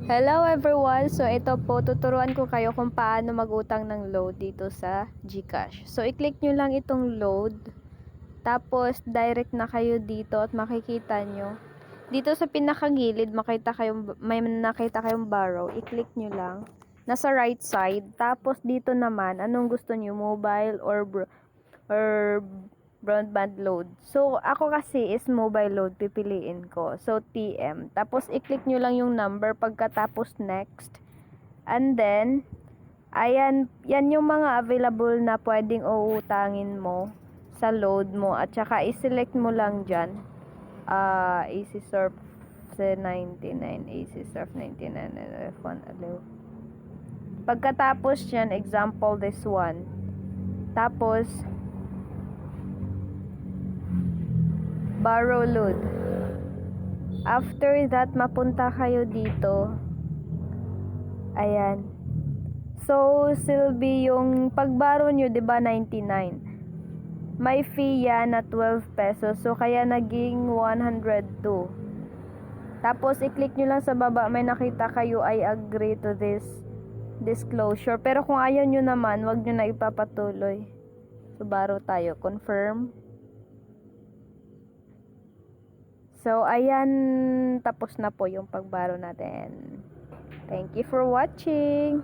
Hello everyone! So ito po, tuturuan ko kayo kung paano magutang ng load dito sa GCash. So i-click nyo lang itong load, tapos direct na kayo dito at makikita nyo. Dito sa pinakagilid, may nakita kayong borrow, i-click nyo lang. Nasa right side, tapos dito naman, anong gusto nyo, mobile or broadband load. So, ako kasi is mobile load, pipiliin ko. So, TM. Tapos, i-click nyo lang yung number pagkatapos next. And then, ayan, yan yung mga available na pwedeng uutangin mo sa load mo. At saka, i-select mo lang dyan. Easy Surf 99, Easy Surf 99, F1, pagkatapos yan, example this one. Tapos, borrow load. After that, mapunta kayo dito. Ayan. So, silbi yung pagbaro nyo, 'di ba 99. May fee yan na 12 pesos. So, kaya naging 102. Tapos, i-click nyo lang sa baba. May nakita kayo, I agree to this disclosure. Pero kung ayaw nyo naman, wag nyo na ipapatuloy. So, baro tayo. Confirm. So, ayan, tapos na po yung pagbaro natin. Thank you for watching.